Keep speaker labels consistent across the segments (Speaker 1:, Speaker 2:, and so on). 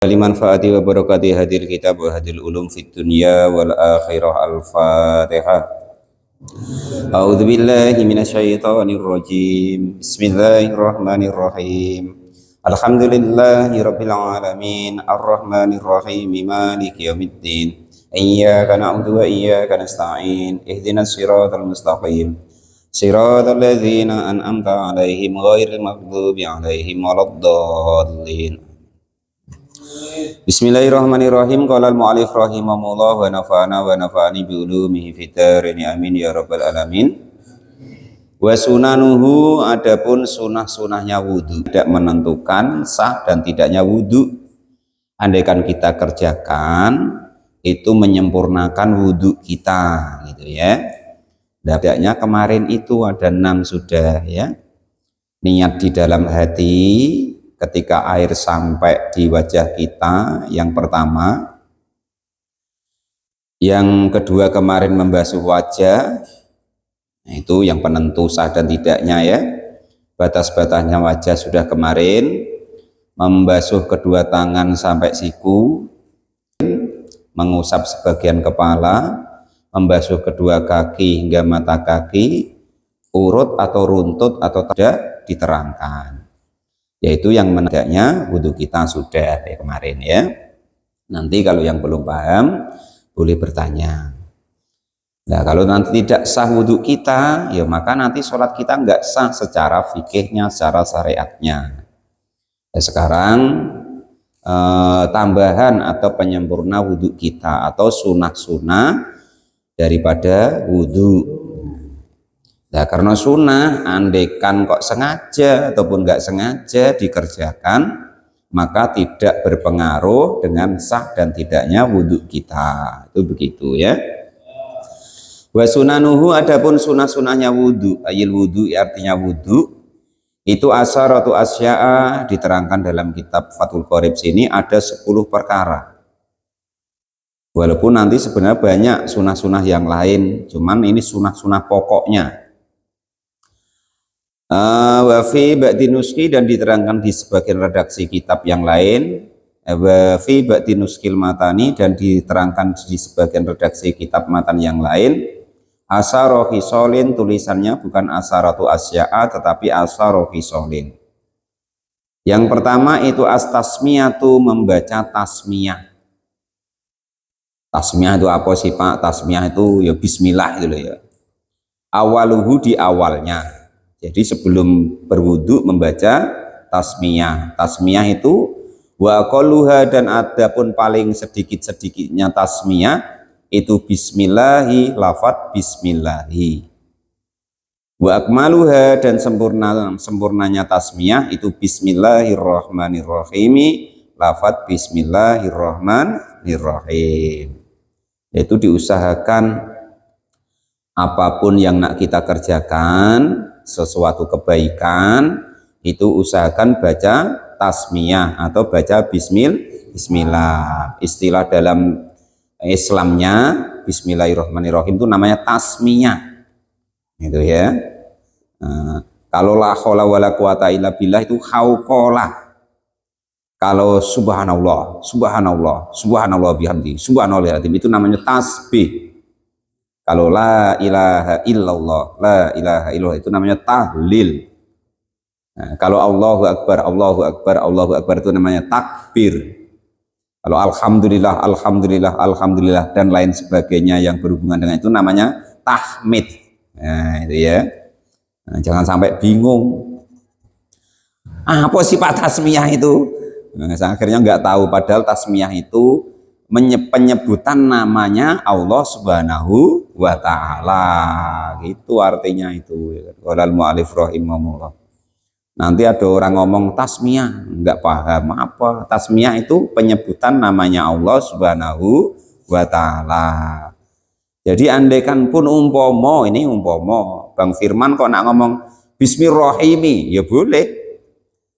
Speaker 1: Limanfaati wa barakati hadil kitab wa hadil ulum fid dunya wal akhirah. Al-Fatihah. A'udzu billahi minasyaitonir rajim. Bismillahirrahmanirrahim. Alhamdulillahi rabbil alamin, arrahmanir rahim, maliki yaumiddin. Iyyaka na'budu wa iyyaka nasta'in. Ihdinas siratal mustaqim. Siratal ladzina an'amta 'alaihim ghairil maghdubi 'alaihim waladdallin. Bismillahirrahmanirrahim. Qala al-mu'allif rahimahullah wa nafa'ani bi ulumihi fid dharain amin ya rabbal alamin. Wa sunanuhu, adapun sunah-sunahnya wudu, tidak menentukan sah dan tidaknya wudu. Andaikan kita kerjakan itu menyempurnakan wudu kita, gitu ya. Tidaknya kemarin itu ada 6 sudah ya. Niat di dalam hati ketika air sampai di wajah kita, yang pertama. Yang kedua kemarin membasuh wajah, nah, itu yang penentu sah dan tidaknya ya. Batas-batasnya wajah sudah kemarin. Membasuh kedua tangan sampai siku, mengusap sebagian kepala, membasuh kedua kaki hingga mata kaki, urut atau runtut atau tidak diterangkan. Yaitu yang menegaknya wudhu kita sudah kemarin ya. Nanti kalau yang belum paham boleh bertanya. Nah, kalau nanti tidak sah wudhu kita, ya maka nanti sholat kita nggak sah secara fikihnya, secara syariatnya. Ya, sekarang tambahan atau penyempurna wudhu kita atau sunah-sunah daripada wudhu. Nah, karena sunnah, andaikan kok sengaja ataupun nggak sengaja dikerjakan, maka tidak berpengaruh dengan sah dan tidaknya wudhu kita. Itu begitu ya. Wa sunanuhu, adapun sunah-sunahnya wudhu, ayil wudhu artinya wudhu, itu asaratu asya'a, diterangkan dalam kitab Fathul Qorib sini ada 10 perkara. Walaupun nanti sebenarnya banyak sunah-sunah yang lain, cuman ini sunah-sunah pokoknya. Wa fi ba'di nuski, dan diterangkan di sebagian redaksi kitab yang lain. Wa fi ba'di nuskil matani, dan diterangkan di sebagian redaksi kitab matan yang lain. Asaro hisolin, tulisannya bukan asaratu asya'a tetapi asaro hisolin. Yang pertama itu astasmiyatu, membaca tasmiyah. Tasmiyah itu apa sih Pak? Tasmiyah itu ya bismillah gitu ya. Awaluhu, di awalnya. Jadi sebelum berwudu membaca tasmiyah. Tasmiyah itu wa aqalluha, dan adapun paling sedikit-sedikitnya tasmiyah itu bismillahi, lafadz bismillahi. Wa akmaluha, dan sempurnanya tasmiyah itu bismillahirrahmanirrahim, lafadz bismillahirrahmanirrahim. Itu diusahakan apapun yang nak kita kerjakan, sesuatu kebaikan, itu usahakan baca tasmiyah atau baca bismillah. Istilah dalam Islamnya bismillahirrahmanirrahim itu namanya tasmiyah, gitu ya. Kalau la haula wala quwata illa billah itu hauqalah. Kalau subhanallah, subhanallah, subhanallah bihamdi, subhanallah itu namanya tasbih. Kalau la ilaha illallah, la ilaha illallah itu namanya tahlil. Nah, kalau Allahu akbar, Allahu akbar, Allahu akbar itu namanya takbir. Kalau alhamdulillah, alhamdulillah, alhamdulillah dan lain sebagainya yang berhubungan dengan itu namanya tahmid. Nah, itu ya. Nah, jangan sampai bingung. Apa sifat tasmiyah itu? Nah, akhirnya nggak tahu, padahal tasmiyah itu penyebutan namanya Allah Subhanahu wa ta'ala, gitu artinya itu. Qala al-mu'allif rahimahullah. Nanti ada orang ngomong tasmiyah nggak paham apa tasmiyah itu, penyebutan namanya Allah Subhanahu wa ta'ala. Jadi andaikan pun umpomo, ini umpomo Bang Firman kok nak ngomong bismillahirrahmanirrahim ya boleh,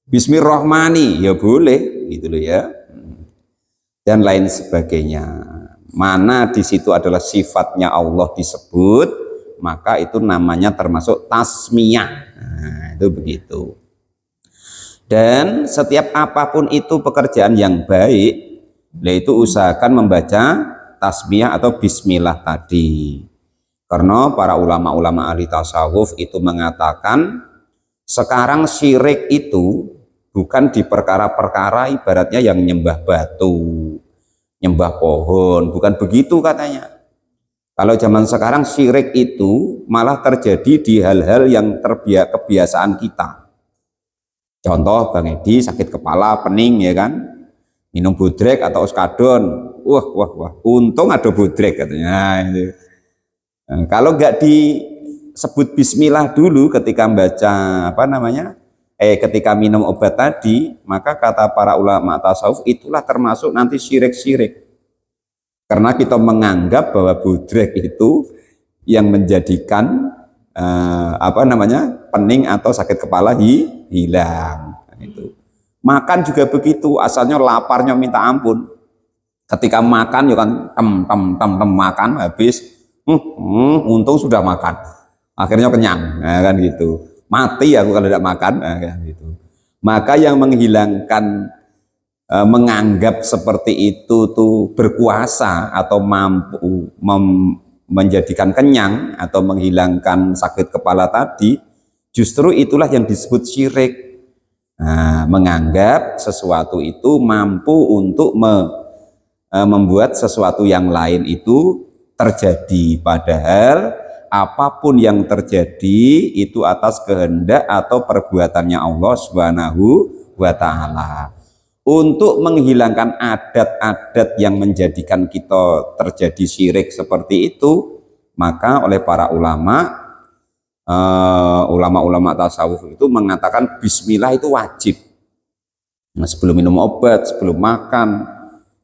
Speaker 1: bismillahirrahmani ya boleh, gitu loh ya, dan lain sebagainya. Mana di situ adalah sifatnya Allah disebut, maka itu namanya termasuk tasmiyah. Nah, itu begitu. Dan setiap apapun itu pekerjaan yang baik, yaitu usahakan membaca tasbih atau bismillah tadi. Karena para ulama-ulama ahli tasawuf itu mengatakan sekarang syirik itu bukan di perkara-perkara ibaratnya yang nyembah batu, nyembah pohon, bukan begitu katanya. Kalau zaman sekarang syirik itu malah terjadi di hal-hal yang kebiasaan kita. Contoh Bang Edi sakit kepala, pening ya kan, minum bodrek atau oskadon, wah, untung ada bodrek katanya. Nah, itu. Nah, kalau nggak disebut bismillah dulu ketika baca apa namanya, ketika minum obat tadi, maka kata para ulama tasawuf itulah termasuk nanti syirik-syirik. Karena kita menganggap bahwa bodrek itu yang menjadikan apa namanya, pening atau sakit kepala hilang. Itu makan juga begitu, asalnya laparnya minta ampun, ketika makan ya kan tem makan habis untung sudah makan, akhirnya kenyang, nah, kan gitu, mati aku kalau tidak makan, nah, kan gitu. Maka yang menghilangkan menganggap seperti itu tuh berkuasa atau mampu menjadikan kenyang atau menghilangkan sakit kepala tadi, justru itulah yang disebut syirik. Nah, menganggap sesuatu itu mampu untuk membuat sesuatu yang lain itu terjadi, padahal apapun yang terjadi itu atas kehendak atau perbuatannya Allah Subhanahu wa Ta'ala. Untuk menghilangkan adat-adat yang menjadikan kita terjadi syirik seperti itu, maka oleh para ulama tasawuf itu mengatakan bismillah itu wajib. Nah, sebelum minum obat, sebelum makan,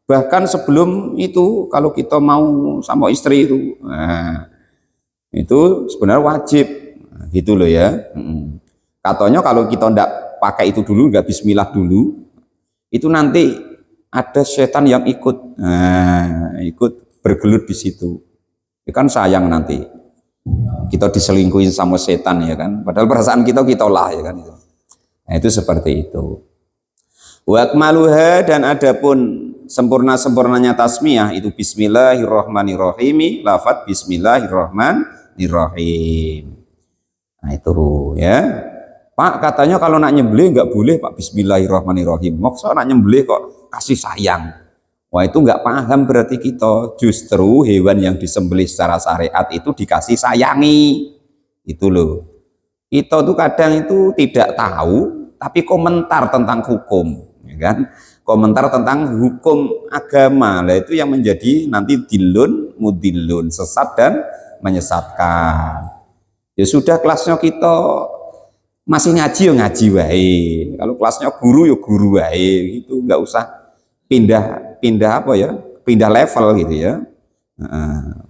Speaker 1: bahkan sebelum itu kalau kita mau sama istri itu, nah, itu sebenarnya wajib, nah, gitu loh ya. Katanya kalau kita tidak pakai itu dulu, nggak bismillah dulu, itu nanti ada setan yang ikut, ikut bergelut di situ. Ya kan sayang nanti kita diselingkuhin sama setan ya kan. Padahal perasaan kita lah ya kan. Nah, itu seperti itu. Wa akmaluha, dan adapun sempurnanya tasmiyah itu bismillahirrahmanirrahim, lafadz bismillahirrahmanirrahim. Nah itu ya. Pak, katanya kalau nak nyembelih nggak boleh Pak bismillahirrahmanirrahim. Maksudnya nak nyembelih kok kasih sayang. Wah, itu nggak paham berarti kita. Justru hewan yang disembelih secara syariat itu dikasih sayangi. Itu loh. Kita tuh kadang itu tidak tahu, tapi komentar tentang hukum, ya kan? Komentar tentang hukum agama, lah itu yang menjadi nanti dilun, mudilun, sesat dan menyesatkan. Ya sudah, kelasnya kita masih ngaji ya ngaji wae, kalau kelasnya guru ya guru wae, gitu, nggak usah pindah apa ya, pindah level gitu ya.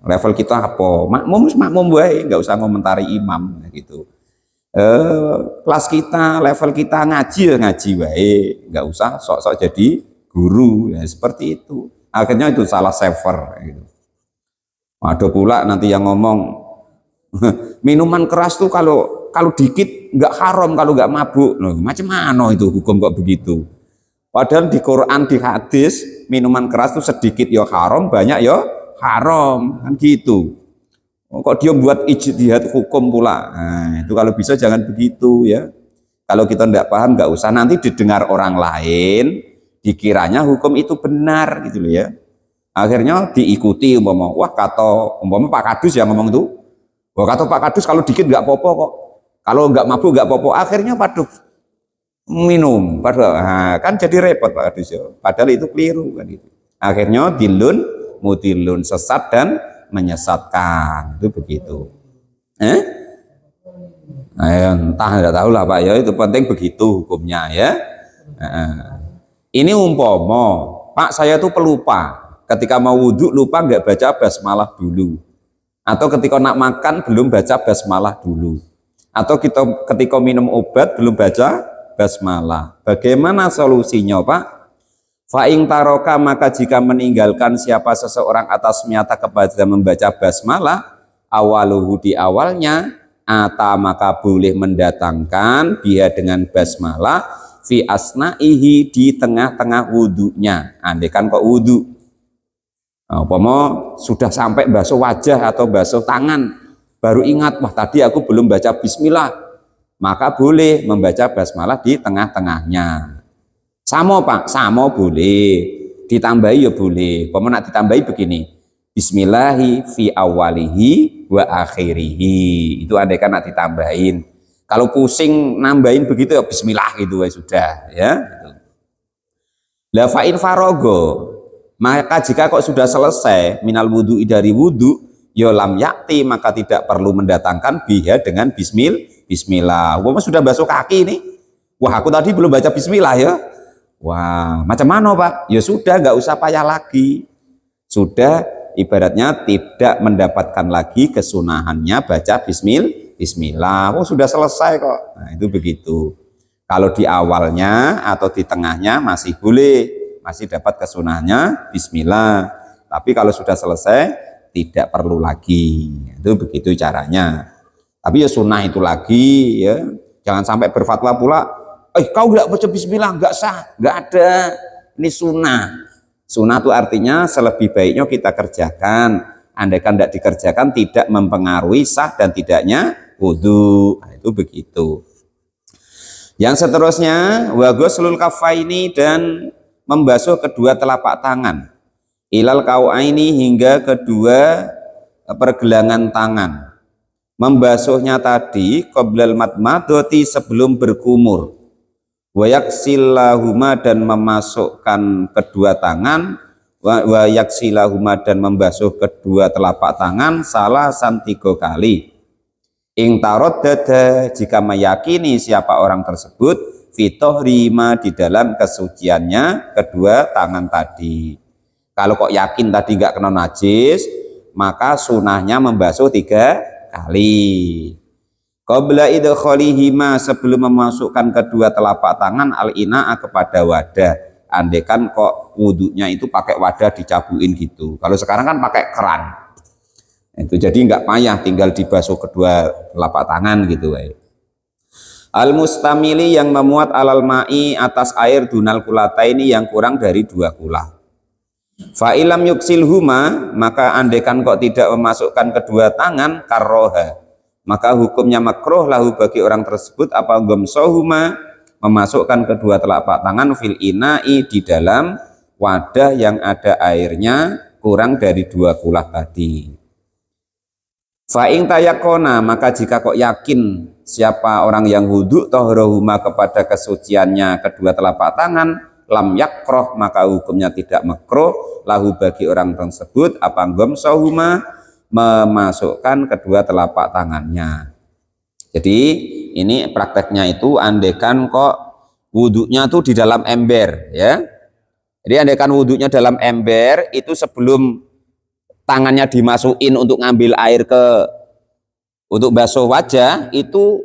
Speaker 1: Level kita apa, makmum wae, nggak usah ngomentari imam gitu. Kelas kita, level kita ngaji ya ngaji wae, nggak usah sok-sok jadi guru ya, seperti itu. Akhirnya itu salah server gitu. Ada pula nanti yang ngomong minuman keras tuh kalau dikit nggak haram kalau nggak mabuk. Loh, macam mana itu hukum kok begitu? Padahal di Quran, di hadis, minuman keras tuh sedikit ya haram, banyak ya haram, kan gitu. Kok dia buat ijtihad hukum pula? Nah, itu kalau bisa jangan begitu ya. Kalau kita tidak paham nggak usah, nanti didengar orang lain, dikiranya hukum itu benar gitu loh ya. Akhirnya diikuti, wah kata Pak Kadus yang ngomong itu, wah kata Pak Kadus kalau dikit nggak apa-apa kok, kalau nggak mabuk nggak apa-apa. Akhirnya padahal minum, padahal kan jadi repot Pak Kadus ya. Padahal itu keliru kan itu. Akhirnya dilun, mutilun, sesat dan menyesatkan, itu begitu. Entah, nggak tahu lah Pak ya, itu penting begitu hukumnya ya. Ini umpomo, Pak saya tuh pelupa, ketika mau wudhu lupa nggak baca basmalah dulu, atau ketika nak makan belum baca basmalah dulu, atau ketika minum obat belum baca basmalah. Bagaimana solusinya Pak? Fa'ing taroka, maka jika meninggalkan siapa seseorang atas nyata kepada membaca basmalah, awaluhu di awalnya, ata maka boleh mendatangkan dia dengan basmalah fi asna'ihi di tengah-tengah wudunya. Andai kan kok wudu sudah sampai basuh wajah atau basuh tangan, baru ingat, wah tadi aku belum baca bismillah, maka boleh membaca basmalah di tengah-tengahnya. Samo Pak, samo boleh, ditambahi ya boleh. Nak ditambahi begini, bismillahi fi awalihi wa akhirihi, itu andai kan nak ditambahin. Kalau pusing nambahin begitu ya bismillah gitu ya sudah ya. La fa'in farogo, maka jika kok sudah selesai minal wudu dari wudu, ya lam yakti, maka tidak perlu mendatangkan biha dengan bismillah. Sudah basuh kaki nih, wah aku tadi belum baca bismillah ya. Wah, macam mana Pak? Ya sudah, nggak usah payah lagi. Sudah, ibaratnya tidak mendapatkan lagi kesunahannya baca bismillah. Sudah selesai kok. Nah, itu begitu. Kalau di awalnya atau di tengahnya masih boleh, masih dapat kesunahannya bismillah. Tapi kalau sudah selesai, tidak perlu lagi. Itu begitu caranya. Tapi ya sunnah itu lagi ya. Jangan sampai berfatwa pula, kau nggak baca bismillah, nggak sah, nggak ada. Ini sunnah. Sunnah itu artinya selebih baiknya kita kerjakan. Andaikan tidak dikerjakan tidak mempengaruhi sah dan tidaknya wudu. Nah, itu begitu. Yang seterusnya, wa ghuslul kaffaini, dan membasuh kedua telapak tangan. Ilal kau'aini, hingga kedua pergelangan tangan. Membasuhnya tadi qoblal madmadoti, sebelum berkumur. Wa yaksilahuma, dan memasukkan kedua tangan, wa yaksilahuma, dan membasuh kedua telapak tangan salasan 3 kali. Ing taroddada, jika meyakini siapa orang tersebut fitohrima, di dalam kesuciannya kedua tangan tadi. Kalau kok yakin tadi nggak kena najis, maka sunahnya membasuh 3 kali. Qabla idkhalihima, sebelum memasukkan kedua telapak tangan al-ina'a, kepada wadah. Andekan kok wudunya itu pakai wadah dicabuin gitu. Kalau sekarang kan pakai keran. Itu jadi nggak payah, tinggal dibasuh kedua telapak tangan gitu. Al mustamili, yang memuat alal ma'i, atas air dunal kulata ini, yang kurang dari 2 kula. Fa ilam yuksilhuma, maka andekan kok tidak memasukkan kedua tangan, karroha, maka hukumnya makruh lahu bagi orang tersebut apa gomsohuma, memasukkan kedua telapak tangan fil ina'i, di dalam wadah yang ada airnya kurang dari 2 kulah tadi. Fa'ing tayakona, maka jika kok yakin siapa orang yang wudhu tohrohuma, kepada kesuciannya kedua telapak tangan, lam yakroh, maka hukumnya tidak makruh lahu bagi orang tersebut apa gomsohuma, memasukkan kedua telapak tangannya. Jadi ini prakteknya itu andekan kok wudhunya tuh di dalam ember ya. Jadi andekan wudhunya dalam ember, itu sebelum tangannya dimasukin untuk ngambil air untuk basuh wajah, itu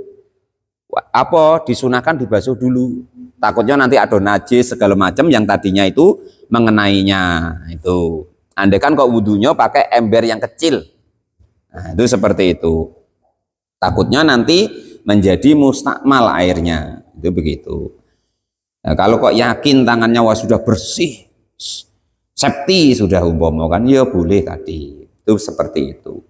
Speaker 1: disunahkan dibasuh dulu. Takutnya nanti ada najis segala macam yang tadinya itu mengenainya. Itu andaikan kok wudhunya pakai ember yang kecil, nah, itu seperti itu. Takutnya nanti menjadi mustakmal airnya, itu begitu. Nah, kalau kok yakin tangannya sudah bersih, septi sudah umpama kan, ya boleh tadi. Itu seperti itu.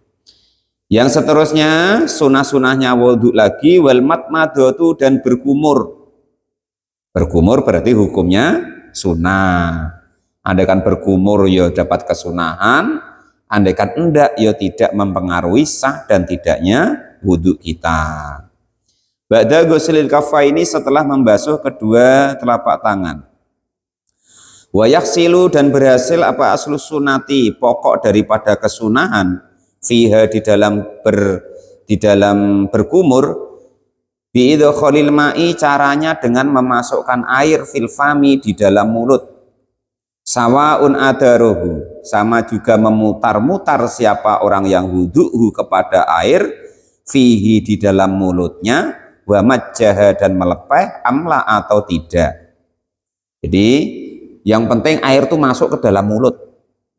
Speaker 1: Yang seterusnya sunah-sunahnya wudhu lagi, wal madmadatu, dan berkumur. Berkumur berarti hukumnya sunnah. Andaikan berkumur ya dapat kesunahan, andaikan enggak ya tidak mempengaruhi sah dan tidaknya wudhu kita. Ba'da ghuslil kaffaini, setelah membasuh kedua telapak tangan. Wa yaksilu, dan berhasil apa aslus sunati, pokok daripada kesunahan, fiha, di dalam berkumur, biidkhalil ma'i, caranya dengan memasukkan air fil fami, di dalam mulut. Sawaun adarohu, sama juga memutar-mutar siapa orang yang wudu'hu kepada air, fihi, di dalam mulutnya, wa majjaha, dan melepeh, amla, atau tidak. Jadi yang penting air itu masuk ke dalam mulut.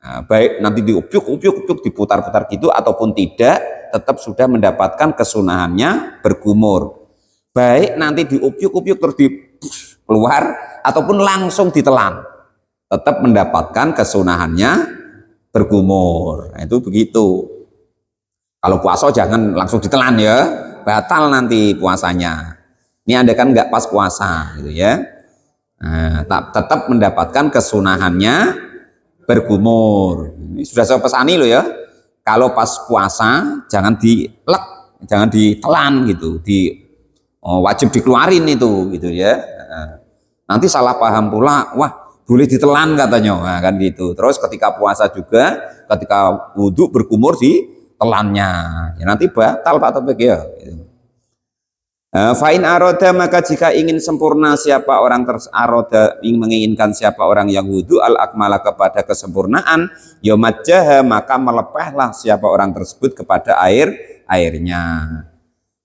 Speaker 1: Nah, baik nanti diupiuk-upiuk, diputar-putar gitu ataupun tidak, tetap sudah mendapatkan kesunahannya berkumur. Baik nanti diupiuk-upiuk terus keluar ataupun langsung ditelan, tetap mendapatkan kesunahannya berkumur. Nah, itu begitu. Kalau puasa jangan langsung ditelan ya, batal nanti puasanya. Ini Anda kan nggak pas puasa gitu ya. Nah, tetap mendapatkan kesunahannya berkumur. Ini sudah saya pesani loh ya. Kalau pas puasa jangan dilek, jangan ditelan gitu, wajib dikeluarin itu gitu ya. Nanti salah paham pula, wah boleh ditelan katanya, nah, kan gitu. Terus ketika puasa juga, ketika wudhu berkumur ditelannya, ya nanti batal Pak Topik ya. Gitu. Fa'in aroda, maka jika ingin sempurna siapa orang aroda, ingin menginginkan siapa orang yang wudhu al akmala kepada kesempurnaan, yomajjaha, maka melepehlah siapa orang tersebut kepada airnya.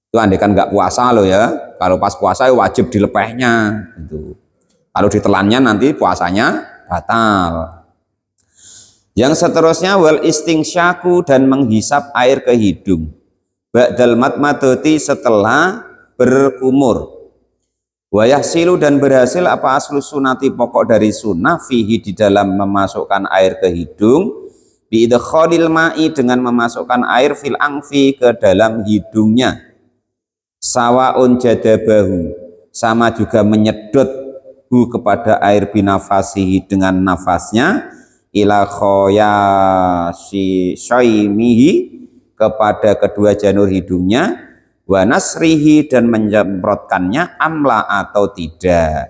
Speaker 1: Itu andai kan nggak puasa loh ya, kalau pas puasa wajib dilepehnya gitu. Kalau ditelannya nanti puasanya batal. Yang seterusnya wal istingsyaku, dan menghisap air ke hidung. Ba'dal matmadoti, setelah berkumur. Wayah silu, dan berhasil apa aslu sunati, pokok dari sunnah, fihi, di dalam memasukkan air ke hidung, biidkhalil ma'i, dengan memasukkan air fil angfi, ke dalam hidungnya, sawaun jadabahu, sama juga menyedot kepada air binafasihi, dengan nafasnya, ila khoyasi syaimihi, kepada kedua janur hidungnya, wa nasrihi, dan menyemprotkannya, amla atau tidak.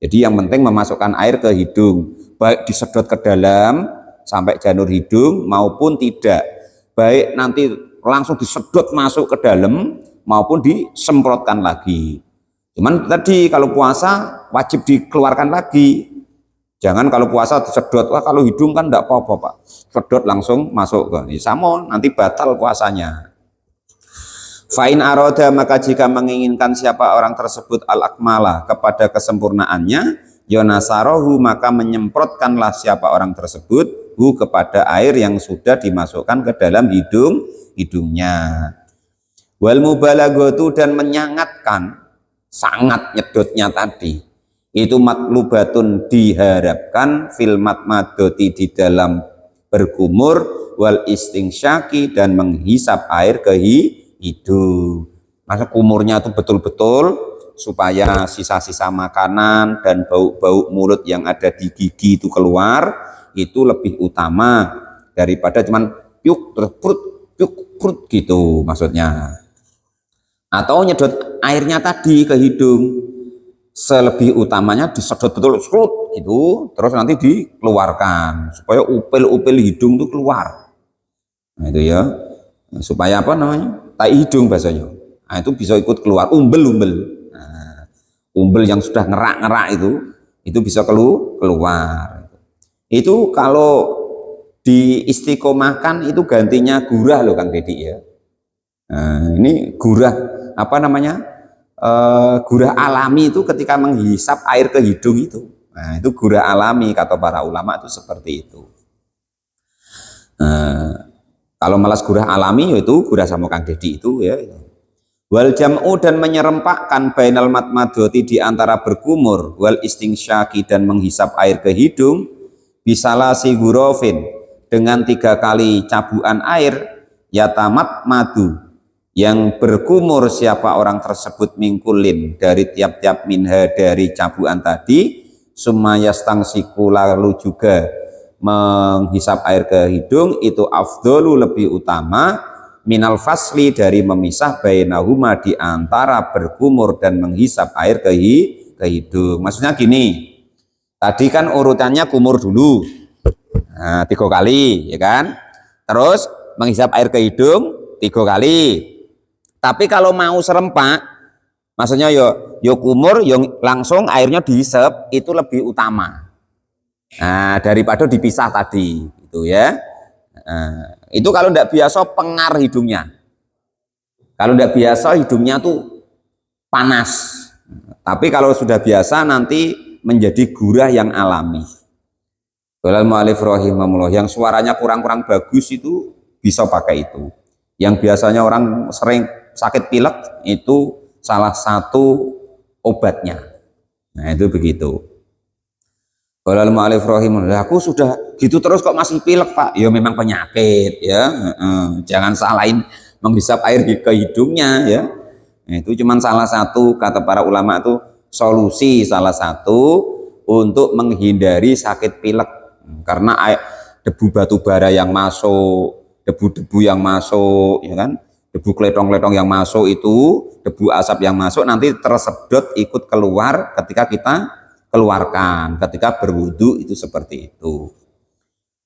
Speaker 1: Jadi yang penting memasukkan air ke hidung, baik disedot ke dalam sampai janur hidung maupun tidak, baik nanti langsung disedot masuk ke dalam maupun disemprotkan lagi. Cuman tadi kalau puasa wajib dikeluarkan lagi. Jangan kalau puasa disedot, wah kalau hidung kan enggak apa-apa Pak, sedot langsung masuk ke sama, nanti batal puasanya. Fa'in aroda, maka jika menginginkan siapa orang tersebut al-akmala, kepada kesempurnaannya, yonasarohu, maka menyemprotkanlah siapa orang tersebut kepada air yang sudah dimasukkan ke dalam hidungnya. Wal mubalaghatu, dan menyangatkan, sangat nyedotnya tadi, itu matlubatun, diharapkan, fil matmadoti, di dalam berkumur, wal istingsyaki, dan menghisap air ke hidung. Maka kumurnya itu betul-betul supaya sisa-sisa makanan dan bau-bau mulut yang ada di gigi itu keluar, itu lebih utama daripada cuman piuk terus prut gitu maksudnya. Atau nyedot airnya tadi ke hidung, selebih utamanya disedot betul serut gitu, terus nanti dikeluarkan supaya upil-upil hidung itu keluar. Nah itu ya, supaya apa namanya, tai hidung bahasanya. Nah itu bisa ikut keluar, umbel-umbel. Nah, umbel yang sudah ngerak-ngerak itu bisa keluar. Itu kalau diistiqomahkan itu gantinya gurah loh Kang Dedi ya. Nah, ini gurah apa namanya, gurah alami itu ketika menghisap air ke hidung itu. Nah itu gurah alami, kata para ulama itu seperti itu. Kalau malas gurah alami yaitu gurah sama Kang Dedi itu ya. Wal jam'u, dan menyerempakkan bainal matmadoti, di antara berkumur, wal istingsyaki, dan menghisap air ke hidung, bisalah si gurofin, dengan 3 kali cabuan air, yatamat madu, yang berkumur siapa orang tersebut, mingkulin, dari tiap-tiap minha, dari cabuan tadi, sumayastangsiku, lalu juga menghisap air ke hidung, itu afdolu, lebih utama, minal fasli, dari memisah bainahuma, di antara berkumur dan menghisap air ke hidung. Maksudnya gini, tadi kan urutannya kumur dulu, nah, 3 kali ya kan, terus menghisap air ke hidung 3 kali. Tapi kalau mau serempak, maksudnya yo kumur, yo langsung airnya dihisap, itu lebih utama. Nah, daripada dipisah tadi, itu ya. Nah, itu kalau tidak biasa pengar hidungnya. Kalau tidak biasa hidungnya tuh panas. Tapi kalau sudah biasa nanti menjadi gurah yang alami. Qala al-mu'allif rahimahullah, yang suaranya kurang-kurang bagus itu bisa pakai itu. Yang biasanya orang sering sakit pilek itu salah satu obatnya. Nah itu begitu. Kalau mu'alif rahimahullah, aku sudah gitu terus kok masih pilek Pak. Ya memang penyakit ya. Jangan salahin menghisap air ke hidungnya ya. Nah, itu cuma salah satu kata para ulama itu solusi salah satu untuk menghindari sakit pilek. Karena debu batu bara yang masuk, debu-debu yang masuk, ya kan? Debu kletong-kletong yang masuk itu, debu asap yang masuk nanti tersedot ikut keluar ketika kita keluarkan ketika berwudu itu seperti itu.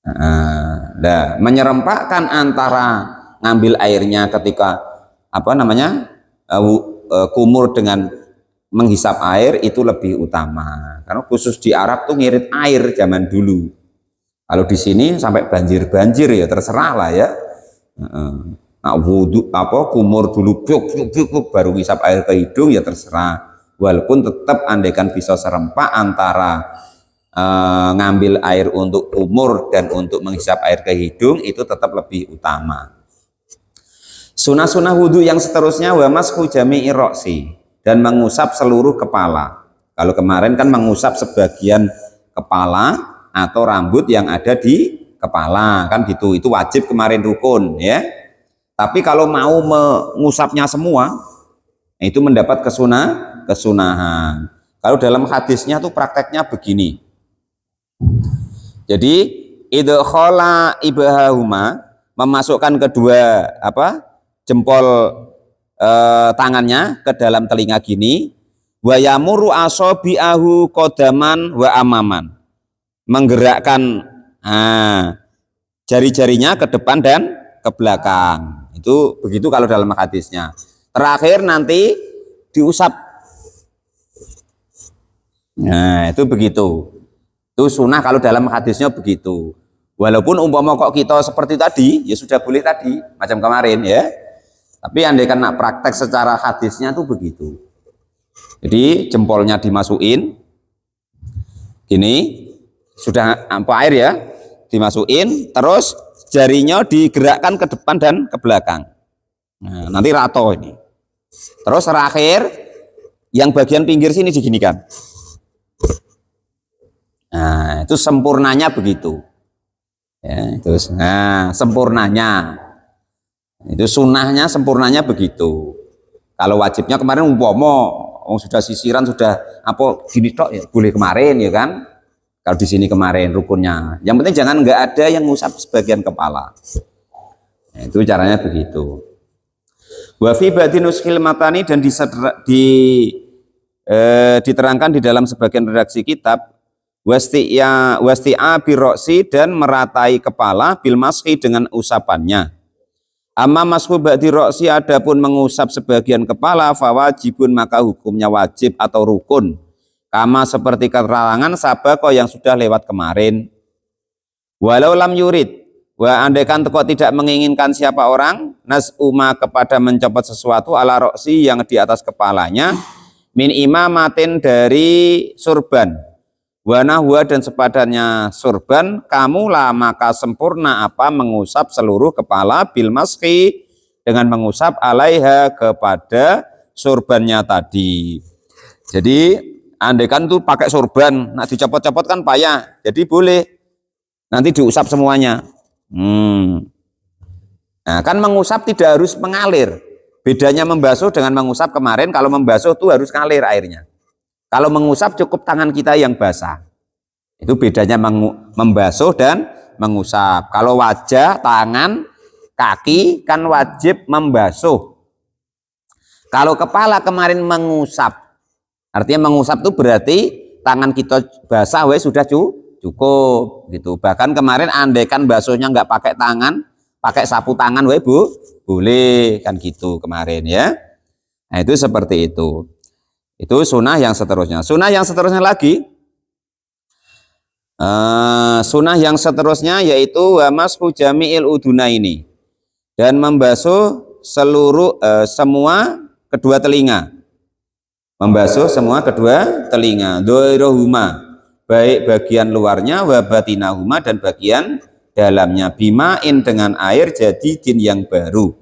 Speaker 1: Nah, menyerempakkan antara ngambil airnya ketika kumur dengan menghisap air itu lebih utama karena khusus di Arab tuh ngirit air zaman dulu. Kalau di sini sampai banjir ya terserah lah ya. Nah, wudu kumur dulu baru ngisap air ke hidung ya terserah. Walaupun tetap andaikan bisa serempak antara ngambil air untuk kumur dan untuk menghisap air ke hidung itu tetap lebih utama. Sunah-sunah wudhu yang seterusnya wa mashu jami'i roksi dan mengusap seluruh kepala. Kalau kemarin kan mengusap sebagian kepala atau rambut yang ada di kepala kan gitu, itu wajib kemarin rukun ya. Tapi kalau mau mengusapnya semua itu mendapat kesunahan. Kalau dalam hadisnya tuh prakteknya begini. Jadi idkhala ibahuma memasukkan kedua jempol tangannya ke dalam telinga gini, wa yamuru asabi'ahu qadaman wa amaman. Menggerakkan jari-jarinya ke depan dan ke belakang. Itu begitu kalau dalam hadisnya. Terakhir nanti diusap. Nah, itu begitu. Itu sunnah kalau dalam hadisnya begitu. Walaupun umpama kok kita seperti tadi, ya sudah boleh tadi, macam kemarin ya. Tapi andai kan nak praktek secara hadisnya tuh begitu. Jadi jempolnya dimasukin, gini, sudah air ya, dimasukin, terus jarinya digerakkan ke depan dan ke belakang. Nah, nanti rato ini. Terus terakhir, yang bagian pinggir sini diginikan. Nah, itu sempurnanya begitu. Ya, terus, sempurnanya. Itu sunnahnya sempurnanya begitu. Kalau wajibnya kemarin sudah sisiran sudah gini tok ya boleh kemarin ya kan. Kalau di sini kemarin rukunnya. Yang penting jangan nggak ada yang ngusap sebagian kepala. Nah, itu caranya begitu. Wa fi badinuskil matani dan diterangkan di dalam sebagian redaksi kitab wasti'a biroksi dan meratai kepala bil mashi dengan usapannya. Amma mashu ba'di roksi adapun mengusap sebagian kepala fawajibun maka hukumnya wajib atau rukun. Kama seperti keterangan sabako yang sudah lewat kemarin. Walau lam yurid wa andaikan teko tidak menginginkan siapa orang nas'uma kepada mencopot sesuatu ala roksi yang di atas kepalanya min imamatin dari surban wanahwa dan sepadannya surban kamulah maka sempurna mengusap seluruh kepala bil maski dengan mengusap alaiha kepada surbannya tadi. Jadi andaikan tuh pakai surban, nah dicopot-copot kan payah, jadi boleh nanti diusap semuanya. Nah kan mengusap tidak harus mengalir. Bedanya membasuh dengan mengusap kemarin, kalau membasuh tuh harus ngalir airnya. Kalau mengusap cukup tangan kita yang basah. Itu bedanya membasuh dan mengusap. Kalau wajah, tangan, kaki kan wajib membasuh. Kalau kepala kemarin mengusap. Artinya mengusap itu berarti tangan kita basah sudah cukup gitu. Bahkan kemarin andaikan basuhnya nggak pakai tangan, pakai sapu tangan Bu, boleh kan gitu kemarin ya. Nah, itu seperti itu. Itu sunnah yang seterusnya. Sunnah yang seterusnya lagi, sunnah yang seterusnya yaitu wamashu jami'il udunaini dan membasuh semua kedua telinga. Membasuh semua kedua telinga. Doirohuma baik bagian luarnya wa batinahuma dan bagian dalamnya bimain dengan air jadidin yang baru.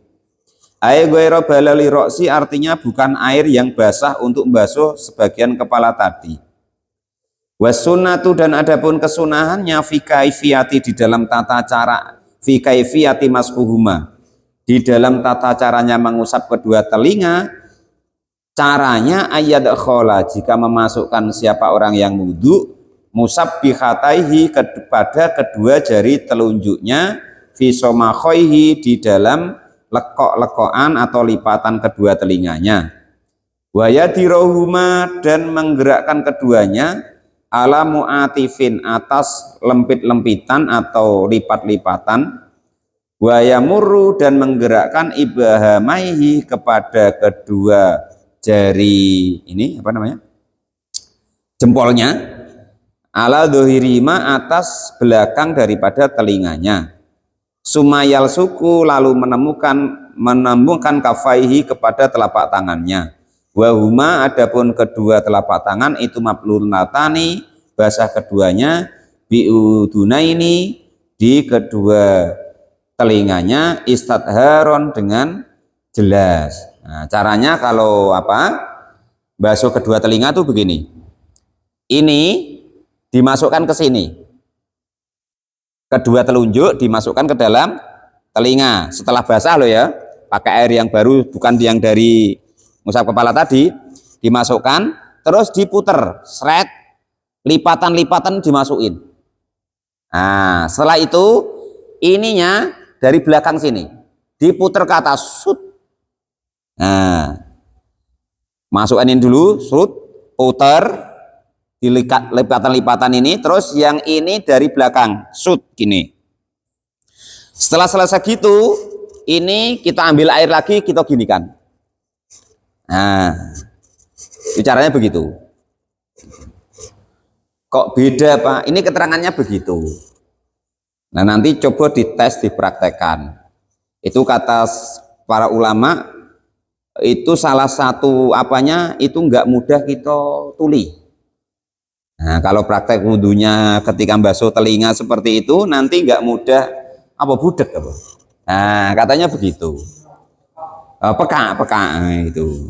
Speaker 1: Air ghairu balali roksi artinya bukan air yang basah untuk membasuh sebagian kepala tadi. Wasunnatu dan adapun kesunahannya fi kaifiyati di dalam tata cara fi kaifiyati masfuhuma di dalam tata caranya mengusap kedua telinga. Caranya ayat khola jika memasukkan siapa orang yang wudu musabbihataihi kepada kedua jari telunjuknya fi somakhoihi di dalam lekok-lekokan atau lipatan kedua telinganya. Wayadirohuma dan menggerakkan keduanya ala mu'atifin atas lempit-lempitan atau lipat-lipatan. Wayamurru dan menggerakkan ibahamaihi kepada kedua jari ini apa namanya jempolnya ala dohirima atas belakang daripada telinganya. Sumayal suku lalu menemukan kafaihi kepada telapak tangannya. Wahuma adapun kedua telapak tangan itu mablunatani basah keduanya biudunaini di kedua telinganya istadharon dengan jelas. Nah, caranya kalau basuh kedua telinga tuh begini. Ini dimasukkan ke sini. Kedua telunjuk dimasukkan ke dalam telinga. Setelah basah loh ya, pakai air yang baru bukan yang dari ngusap kepala tadi, dimasukkan terus diputer, seret, lipatan-lipatan dimasukin. Nah, setelah itu ininya dari belakang sini diputer ke atas, sut. Nah, masukin dulu, sut, puter, lipatan-lipatan ini, terus yang ini dari belakang, sut, gini. Setelah selesai gitu, ini kita ambil air lagi, kita ginikan. Nah, caranya begitu. Kok beda Pak? Ini keterangannya begitu. Nah nanti coba dites, dipraktekkan. Itu kata para ulama, itu salah satu apanya itu nggak mudah kita tuli. Nah kalau praktek wudhunya ketika basuh telinga seperti itu nanti nggak mudah budek apa. Nah katanya begitu. Peka itu.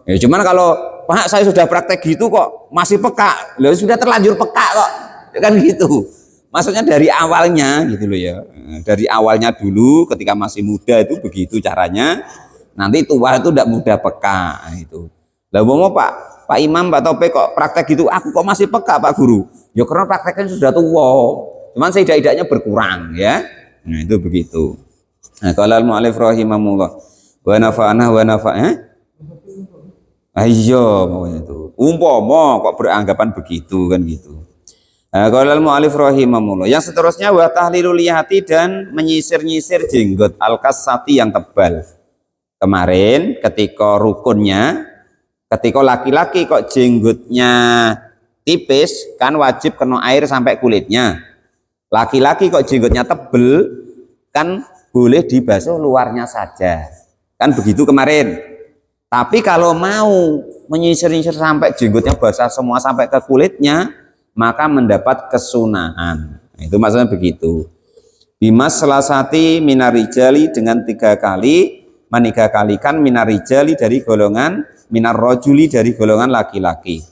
Speaker 1: Ya cuman kalau Pak saya sudah praktek gitu kok masih peka, loh sudah terlanjur peka kok, kan gitu. Maksudnya dari awalnya gitu loh ya, dari awalnya dulu ketika masih muda itu begitu caranya. Nanti tua itu tidak mudah peka itu. Lah mau Pak Imam, Pak Topik kok praktek gitu, aku kok masih peka Pak Guru? Ya karena prakteknya sudah tua, cuman seidak-idaknya berkurang ya. Nah itu begitu. Nah kalau al-mu'alif rahimahullah wa nafa'ana wa nafa'ah ayo pokoknya itu umpama kok beranggapan begitu kan gitu. Qala al-mu'alif rahimahullah. Yang seterusnya wa tahlilul lihati dan menyisir-nyisir jenggot al-kasati yang tebal. Kemarin ketika rukunnya, ketika laki-laki kok jenggotnya tipis kan wajib kena air sampai kulitnya. Laki-laki kok jenggotnya tebel kan boleh dibasuh luarnya saja. Kan begitu kemarin. Tapi kalau mau menyisir-nyisir sampai jenggotnya basah semua sampai ke kulitnya, maka mendapat kesunahan. Itu maksudnya begitu. Bimas selasati minarijali dengan 3 kali, kalikan minarijali dari golongan, minarrojuli dari golongan laki-laki.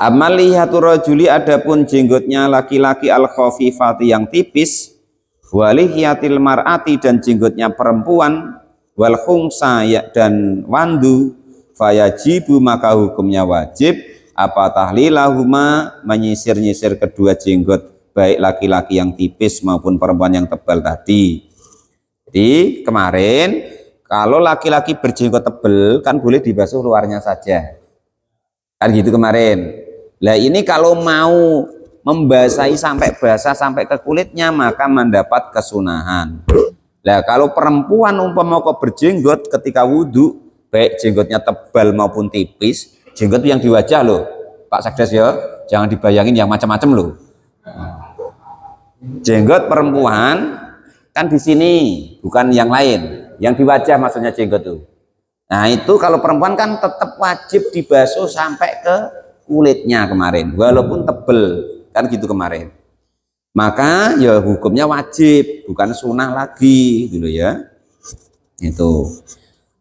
Speaker 1: Amalihatu rojuli adapun jenggotnya laki-laki al-khafifati yang tipis, walihiyatil mar'ati dan jenggotnya perempuan, wal khumsa dan wandu, fayajibu maka hukumnya wajib apa tahlilahuma menyisir-nyisir kedua jenggot baik laki-laki yang tipis maupun perempuan yang tebal tadi. Jadi kemarin kalau laki-laki berjenggot tebal kan boleh dibasuh luarnya saja kan gitu kemarin. Lah ini kalau mau membasahi sampai basah sampai ke kulitnya maka mendapat kesunahan. Nah kalau perempuan umpama kok berjenggot ketika wudhu, baik jenggotnya tebal maupun tipis, jenggot yang di wajah loh, Pak Sekdes ya, jangan dibayangin yang macam-macam loh. Jenggot perempuan kan di sini, bukan yang lain, yang di wajah maksudnya jenggot tuh. Nah itu kalau perempuan kan tetap wajib dibasuh sampai ke kulitnya kemarin, walaupun tebel, kan gitu kemarin. Maka ya hukumnya wajib, bukan sunnah lagi gitu ya. Itu.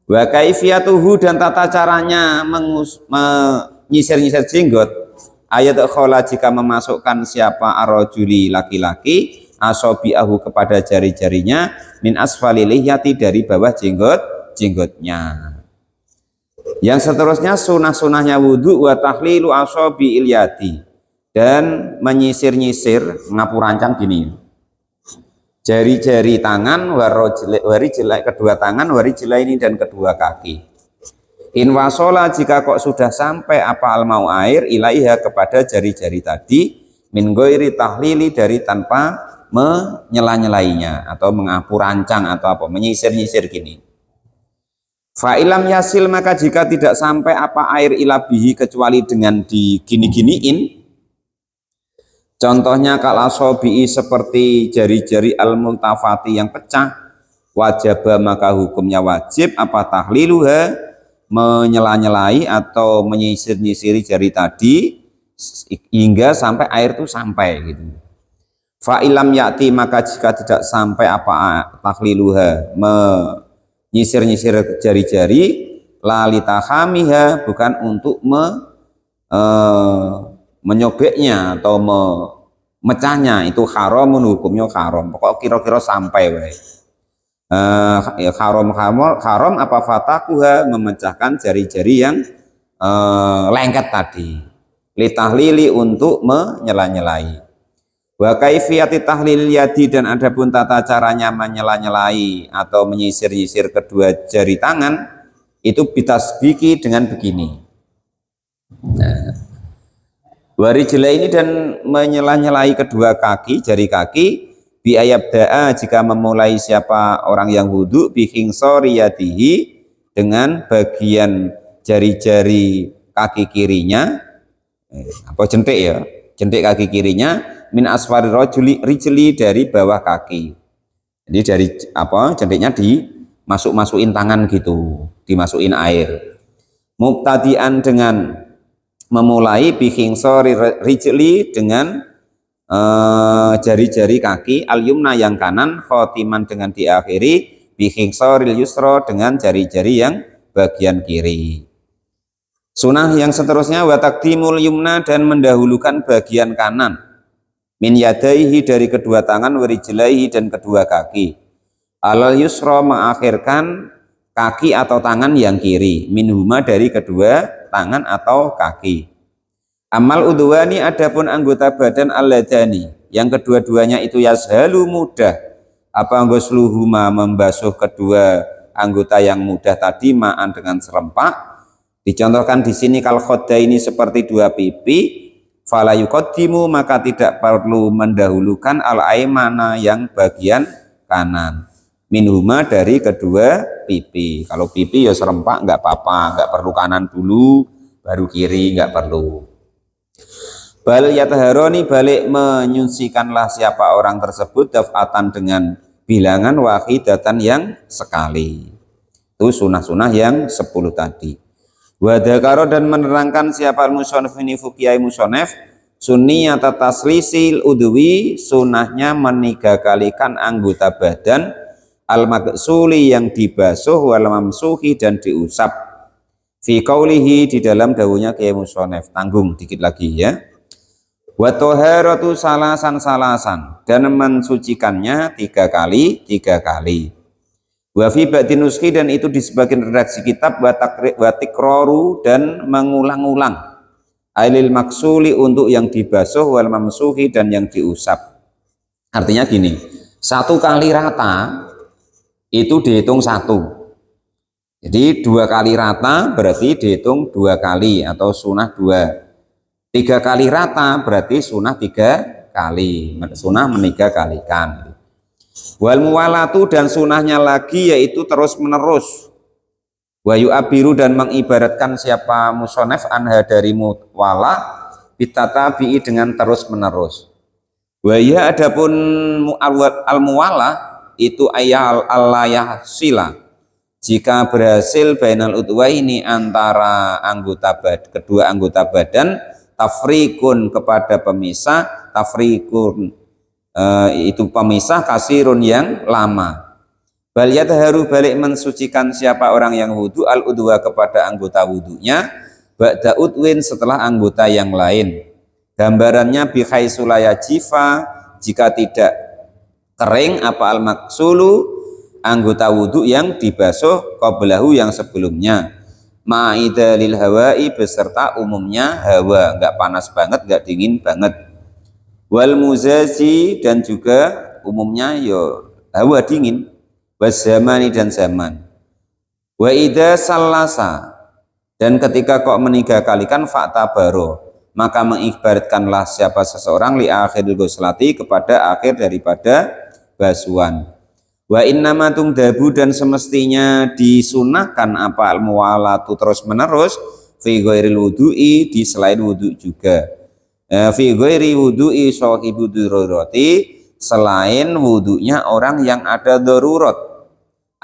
Speaker 1: Wa kaifiyatuhu dan tata caranya menyisir-nyisir jenggot ayat khola jika memasukkan siapa arrojuli laki-laki asobiahu kepada jari-jarinya min asfali lihyati dari bawah jenggotnya. Yang seterusnya sunah-sunahnya wudhu wa tahlilu asobi ilyati, dan menyisir-nyisir ngapurancang gini, jari-jari tangan kedua tangan ini dan kedua kaki. In wasola jika kok sudah sampai apa almau air ilaiha kepada jari-jari tadi min ghairi tahlili dari tanpa menyela-nyelainya atau mengapurancang atau apa menyisir-nyisir gini. Fa'ilam yasil maka jika tidak sampai apa air ilabihi kecuali dengan digini-giniin, contohnya kalasobi'i seperti jari-jari al-multafati yang pecah, wajaba maka hukumnya wajib apa tahliluha menyela-nyelai atau menyisir-nyisiri jari tadi hingga sampai air itu sampai gitu. Fa'ilam yakti maka jika tidak sampai apa tahliluha menyisir-nyisir jari-jari lalitahamiha bukan untuk menyobeknya atau memecahnya, itu haramun hukumnya haram. Pokok kira-kira sampai baik. Haram apa fatakuha memecahkan jari-jari yang lengket tadi. Litahlili untuk menyela-nyelai. Wa kaifiyati tahlil yadi dan adapun tata caranya menyela-nyelai atau menyisir-nyisir kedua jari tangan itu bitasbiki dengan begini. Nah, warijla ini dan menyela-nyelai kedua kaki, jari kaki biayabda'a jika memulai siapa orang yang wudhu bihingsori yadihi dengan bagian jari-jari kaki kirinya apa jentik ya, jentik kaki kirinya min asfari rijli dari bawah kaki. Jadi dari apa jentiknya dimasuk-masukin tangan gitu, dimasukin air. Mubtadian dengan memulai bihingsori rijli dengan jari-jari kaki al-yumna yang kanan, khotiman dengan diakhiri bihingsori yusra dengan jari-jari yang bagian kiri. Sunah yang seterusnya wa taqdimul yumna dan mendahulukan bagian kanan min yadaihi dari kedua tangan warijlaihi dan kedua kaki alal yusra mengakhirkan kaki atau tangan yang kiri minhuma dari kedua tangan atau kaki. Amal udwani adapun anggota badan alladani yang kedua-duanya itu yashalu mudah apa ghusluhuma membasuh kedua anggota yang mudah tadi ma'an dengan serempak. Dicontohkan di sini kal khaddaini seperti dua pipi, fala yuqaddimu maka tidak perlu mendahulukan al aimana yang bagian kanan minhuma dari kedua pipi. Kalau pipi ya serempak nggak apa-apa, nggak perlu kanan dulu baru kiri, nggak perlu. Bal yataharoni balik menyucikanlah siapa orang tersebut daf'atan dengan bilangan wahidatan yang sekali. Itu sunah-sunah yang 10 tadi. Wadakaro dan menerangkan siapa al-musonef ini fukiai musonef sunniyata taslisil udwi sunahnya menigakalikan anggota badan al-magsuli yang dibasuh wal mamsuhi dan diusap fi qaulihi di dalam dawuhnya kiai musonef. Tanggung dikit lagi ya. Wa toharatu salasan dan mensucikannya 3 kali 3 kali. Wa fi ba'di nuskhi dan itu di sebagian redaksi kitab wa tikraru dan mengulang-ulang ailil maksuli untuk yang dibasuh wal mamsuhi dan yang diusap. Artinya gini, 1 kali rata itu dihitung 1. Jadi 2 kali rata berarti dihitung 2 kali atau sunah 2. 3 kali rata berarti sunah 3 kali. Sunah meniga kalikan. Wal muwalatu dan sunahnya lagi yaitu terus menerus. Wa yu'abiru dan mengibaratkan siapa musonef anha dari muwala bitatabi'i dengan terus menerus. Wa ya adapun al muwala itu ayal alayah sila jika berhasil bainal udwaini antara kedua anggota badan tafrikun kepada pemisah tafrikun itu pemisah kasirun yang lama. Bal yataharu balik mensucikan siapa orang yang wudu al udwa kepada anggota wudunya ba'da udwin setelah anggota yang lain Gambarannya bihaitsulaya jifa, jika tidak kering apa al-maksulu anggota wudhu yang dibasuh qablahu yang sebelumnya, ma'idalil hawai beserta umumnya hawa, enggak panas banget enggak dingin banget, wal muzazi dan juga umumnya yo hawa dingin, wazamani dan zaman, wa idza sallasa dan ketika kok meninggalkan fakta baro maka mengibaratkanlah siapa seseorang li akhiril ghuslati kepada akhir daripada basuhan. Wa innama tungdabu dan semestinya disunahkan apa al muwalatu terus menerus fi ghairil wudu'i di selain wudu juga. Fi ghairi wudu'i sahibu darurati selain wudunya orang yang ada darurat.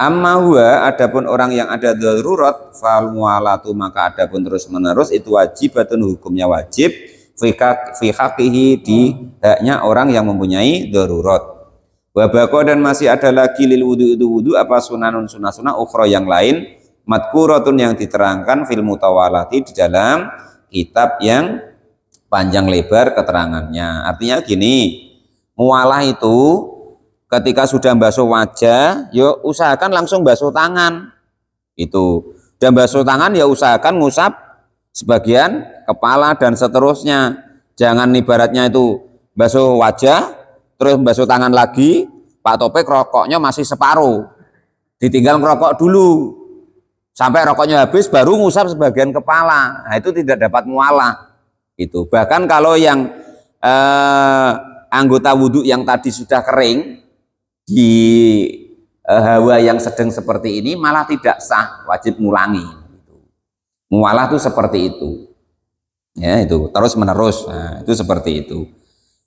Speaker 1: Amma huwa adapun orang yang ada darurat fal mualatu maka adapun terus menerus itu wajibatun hukumnya wajib fi haqqihi di haknya orang yang mempunyai darurat. Wa baqa dan masih ada lagi lil wudu itu wudu apa sunanun sunah ukhra yang lain madkuratun yang diterangkan fil mutawalati di dalam kitab yang panjang lebar keterangannya. Artinya gini, mualah itu ketika sudah basuh wajah, ya usahakan langsung basuh tangan. Itu. Dan basuh tangan ya usahakan ngusap sebagian kepala dan seterusnya. Jangan ibaratnya itu basuh wajah, terus basuh tangan lagi, Pak Topik rokoknya masih separuh. Ditinggal ngerokok dulu. Sampai rokoknya habis baru ngusap sebagian kepala. Nah, itu tidak dapat mualah. Itu. Bahkan kalau yang anggota wudhu yang tadi sudah kering, di hawa yang sedang seperti ini malah tidak sah, wajib ngulangi. Mualah itu seperti itu, ya itu terus menerus. Nah, itu seperti itu.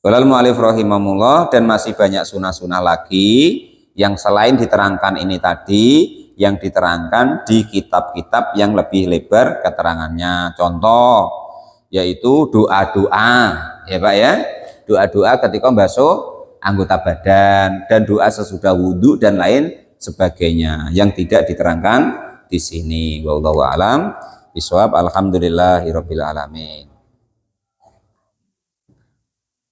Speaker 1: Walal mu'alif rahimahullah dan masih banyak sunah-sunah lagi yang selain diterangkan ini tadi, yang diterangkan di kitab-kitab yang lebih lebar keterangannya. Contoh yaitu doa-doa, ya Pak ya, doa-doa ketika basuh anggota badan dan doa sesudah wudhu dan lain sebagainya yang tidak diterangkan di sini. Wallahu a'lam bishawab. Alhamdulillahirabbil alamin.